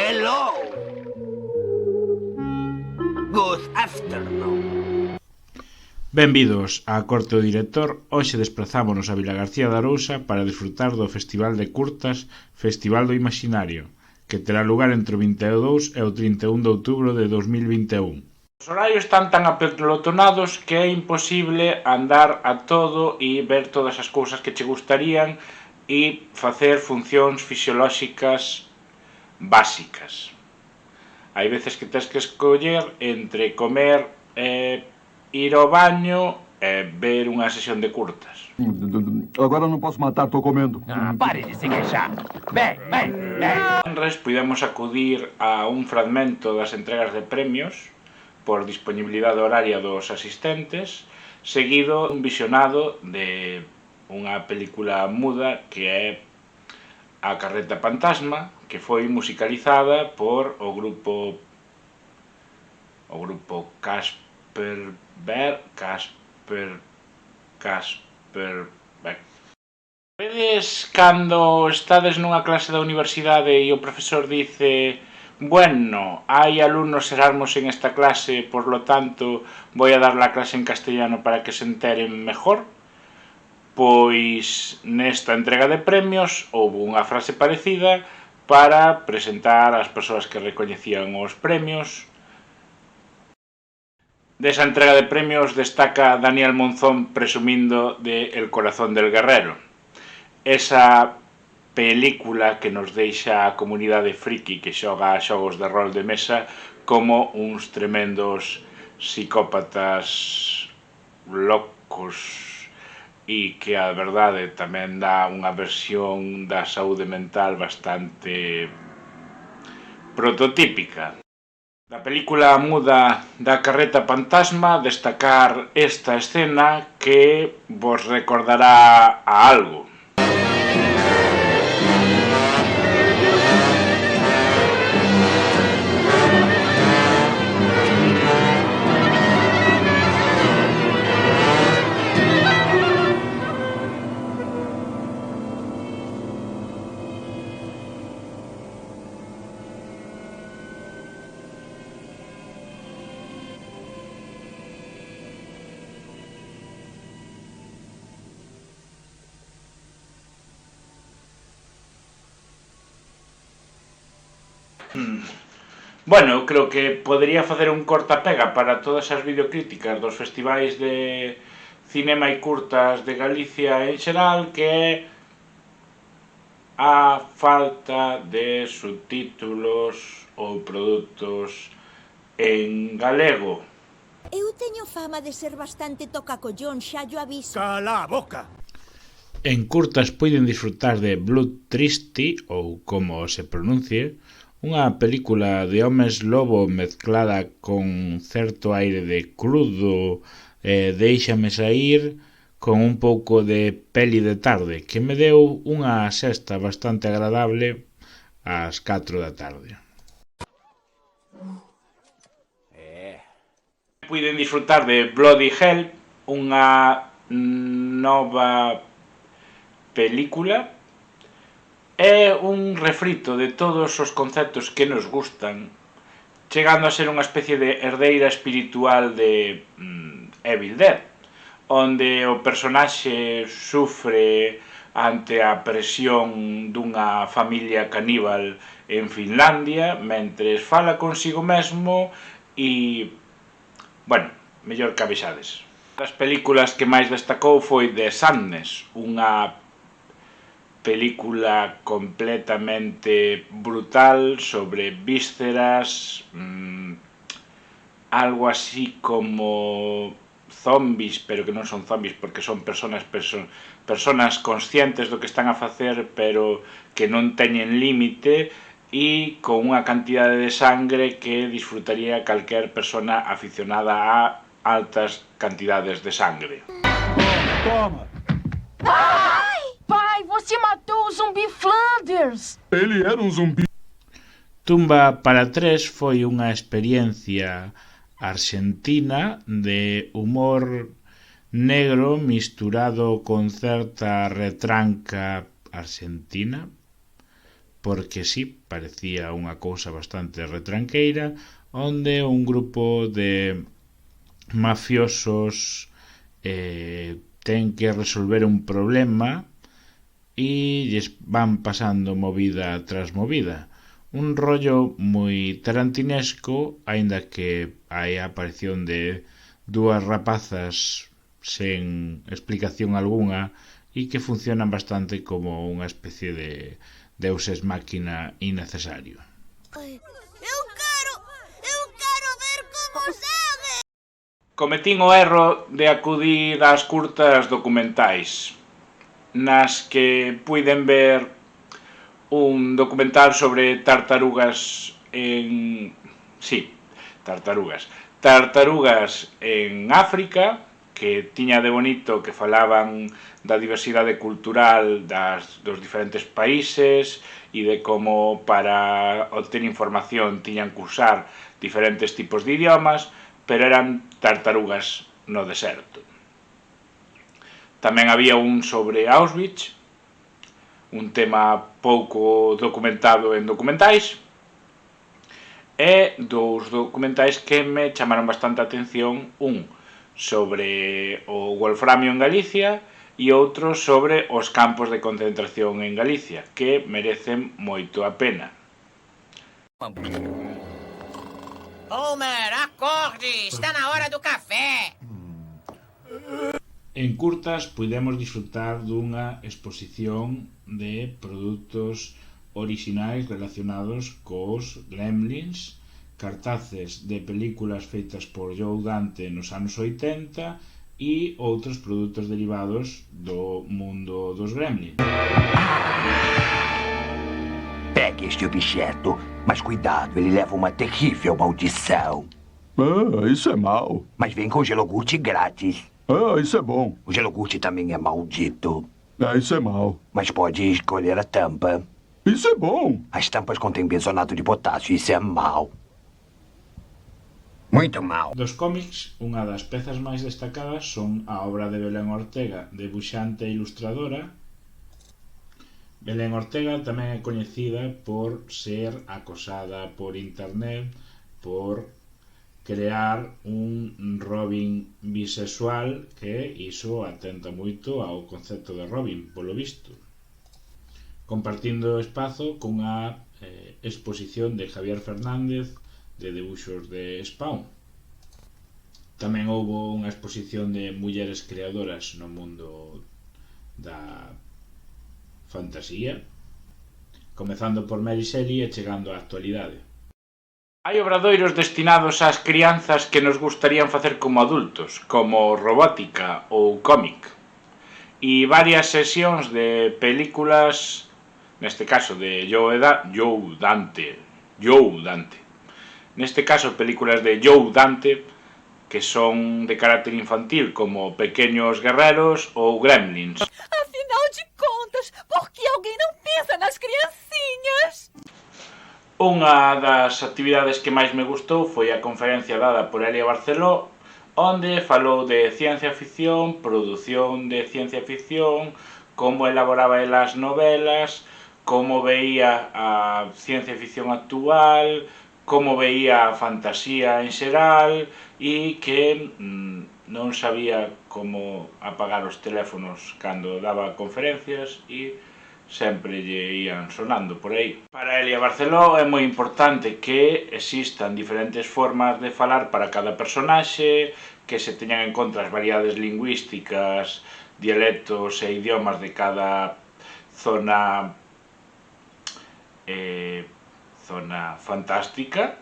Hello! Good afternoon. Benvidos á Corte do Director. Hoxe desprazámonos a Vilagarcía de Arousa para disfrutar do Festival de Curtas Festival do Imaxinario, que terá lugar entre o 22 e o 31 de outubro de 2021. Os horarios están tan apelotonados que é imposible andar a todo e ver todas as cousas que che gustarían e facer funcións fisiolóxicas básicas. Hai veces que tens que escoller entre comer ir ao baño e ver unha sesión de curtas. Agora não posso matar, tô comendo. Pare de se queixar. Ven. Enres podemos acudir a un fragmento das entregas de premios por disponibilidade horaria dos asistentes, seguido un visionado de unha película muda que é A Carreta Pantasma, que foi musicalizada por o grupo Casperberg. Vedes cando estades nunha clase da universidade e o profesor dice: bueno, hai alumnos erasmos en esta clase, por lo tanto voy a dar la clase en castellano para que se enteren mejor? Pois nesta entrega de premios houve unha frase parecida para presentar as persoas que recoñecían os premios. Desa entrega de premios destaca Daniel Monzón presumindo de El corazón del guerrero, esa película que nos deixa a comunidade friki que xoga a xogos de rol de mesa como uns tremendos psicópatas locos e que a verdade tamén dá unha versión da saúde mental bastante prototípica. Da película muda da Carreta Pantasma destacar esta escena que vos recordará a algo. Bueno, eu creo que podería facer un corta-pega para todas as videocríticas dos festivais de cinema e curtas de Galicia en xeral, que é a falta de subtítulos ou produtos en galego. Eu teño fama de ser bastante tocacollón, xa yo aviso. Cala a boca. En curtas poden disfrutar de Blood Tristy, ou como se pronuncie, unha película de homes lobo mezclada con certo aire de crudo e déixame saír con un pouco de peli de tarde, que me deu unha sesta bastante agradable ás 4 da tarde. Puiden disfrutar de Bloody Hell, unha nova película. É un refrito de todos os conceptos que nos gustan, chegando a ser unha especie de herdeira espiritual de Evil Dead, onde o personaxe sufre ante a presión dunha familia caníbal en Finlandia, mentres fala consigo mesmo e, bueno, mellor que avisades. Das películas que máis destacou foi The Sadness, unha película completamente brutal sobre vísceras, algo así como zombies, pero que non son zombies porque son personas conscientes do que están a facer, pero que non teñen límite e con unha cantidade de sangre que disfrutaría calquer persona aficionada a altas cantidades de sangre. Toma! Pai, você matou o zumbi Flanders! Ele era um zumbi. Tumba para tres foi unha experiencia arxentina de humor negro misturado con certa retranca arxentina, porque sí, parecía unha cousa bastante retranqueira, onde un grupo de mafiosos ten que resolver un problema e lles van pasando movida tras movida. Un rollo moi tarantinesco, aínda que hai a aparición de dúas rapazas sen explicación algunha e que funcionan bastante como unha especie de deus ex máquina innecesario. Eu quero ver como segue. Cometín o erro de acudir ás curtas documentais, nas que puiden ver un documental sobre tartarugas en... Sí, tartarugas. Tartarugas en África, que tiña de bonito que falaban da diversidade cultural dos diferentes países e de como para obter información tiñan que usar diferentes tipos de idiomas, pero eran tartarugas no deserto. Tamén había un sobre Auschwitz, un tema pouco documentado en documentais, e dous documentais que me chamaron bastante a atención, un sobre o wolframio en Galicia e outro sobre os campos de concentración en Galicia, que merecen moito a pena. Homer, acorde! Está na hora do café! En curtas puidemos disfrutar dunha exposición de produtos orixinais relacionados cos Gremlins, cartaces de películas feitas por Joe Dante nos anos 80 e outros produtos derivados do mundo dos Gremlins. Pegue este objeto, mas cuidado, ele leva uma terrível maldição. Isso é mal. Mas vem com gelogurte grátis. Isso é bom. O gelogurte também é maldito. Isso é mal. Mas pode escolher a tampa. Isso é bom. As tampas contêm benzonato de potássio, isso é mal. Muito mal. Dos cómics, unha das pezas máis destacadas son a obra de Belén Ortega, debuxante e ilustradora. Belén Ortega tamén é coñecida por ser acosada por internet por crear un Robin bisexual, que iso atenta moito ao concepto de Robin, polo visto. Compartindo espazo cunha exposición de Javier Fernández de debuxos de Spawn. Tamén houbo unha exposición de mulleres creadoras no mundo da fantasía, comezando por Mary Shelley e chegando á actualidade. Hai obradoiros destinados ás crianzas que nos gustarían facer como adultos, como robótica ou cómic, e varias sesións de películas, neste caso de Joe Dante, neste caso películas de Joe Dante, que son de carácter infantil, como Pequeños Guerreros ou Gremlins. Afinal de contas, por que alguém não pensa nas criancinhas? Unha das actividades que máis me gustou foi a conferencia dada por Elia Barceló, onde falou de ciencia ficción, produción de ciencia ficción, como elaboraba ela as novelas, como veía a ciencia ficción actual, como veía a fantasía en xeral e que non sabía como apagar os teléfonos cando daba conferencias e sempre lle ían sonando por aí. Para Elia Barceló é moi importante que existan diferentes formas de falar para cada personaxe, que se teñan en conta as variedades lingüísticas, dialectos e idiomas de cada zona fantástica.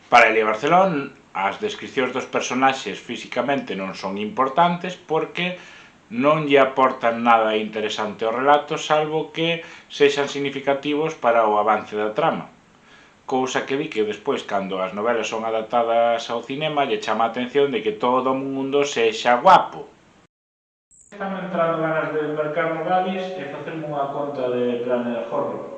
Para Elia Barceló, as descripcións dos personaxes físicamente non son importantes porque non lle aportan nada interesante ao relato, salvo que sexan significativos para o avance da trama. Cousa que vi que despois, cando as novelas son adaptadas ao cinema, lle chama a atención de que todo o mundo sexa guapo. Están entrando ganas de mercar no Gavis e facerme unha conta de Planet Horror.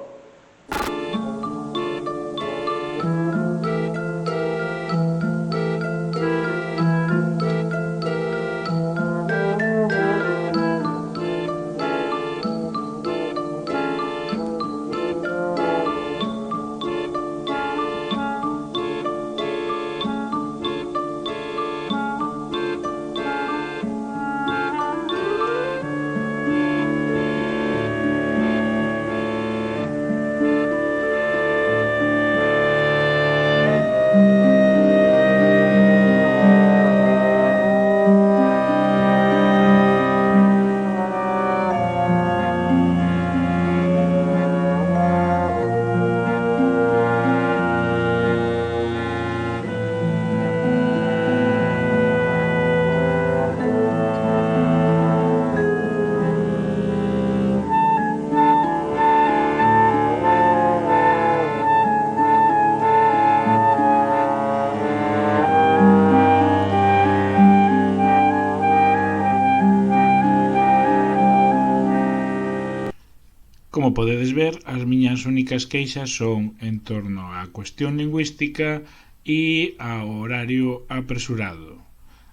podedes ver, as miñas únicas queixas son en torno á cuestión lingüística e ao horario apresurado.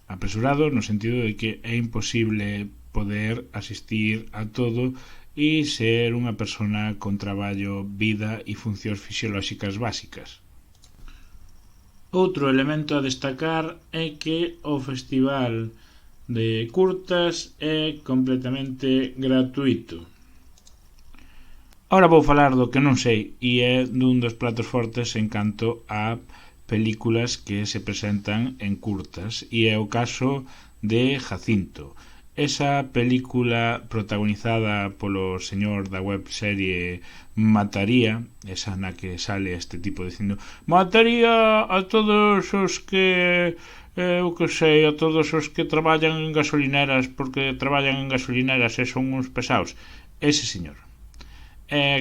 Apresurado no sentido de que é imposible poder asistir a todo e ser unha persona con traballo, vida e funcións fisiolóxicas básicas. Outro elemento a destacar é que o Festival de Curtas é completamente gratuito. Ahora vou falar do que non sei e é dun dos platos fortes en canto a películas que se presentan en curtas e é o caso de Jacinto. Esa película protagonizada polo señor da webserie Mataría, esa na que sale este tipo dicindo mataría a todos os que eu que sei, a todos os que traballan en gasolineras porque traballan en gasolineras e son uns pesados. Ese señor.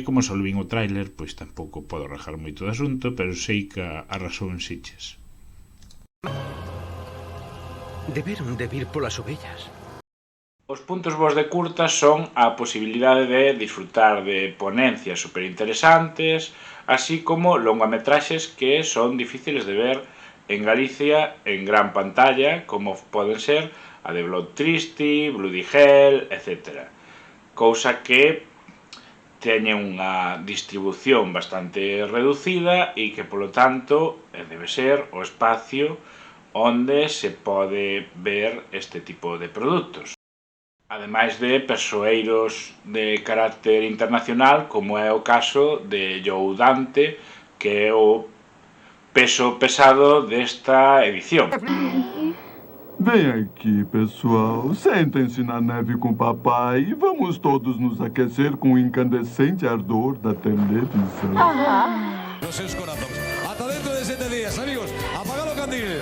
Como só vin o tráiler, pois tampouco podo rajar moito do asunto, pero sei que arrasou en Sitges. Deberon de vir polas ovellas. Os puntos bons de curtas son a posibilidade de disfrutar de ponencias superinteresantes, así como longametraxes que son difíciles de ver en Galicia en gran pantalla, como poden ser a de Blood Tristy, Bloody Hell, etc. Cousa que teñen unha distribución bastante reducida e que, polo tanto, debe ser o espacio onde se pode ver este tipo de produtos. Ademais de persoeiros de carácter internacional, como é o caso de Joe Dante, que é o peso pesado desta edición. Vem aqui, pessoal. Sentem-se na neve com o papai e vamos todos nos aquecer com o incandescente ardor da televisão. Los seus corazones. Hasta dentro de 7 días, amigos. Apagad los candiles.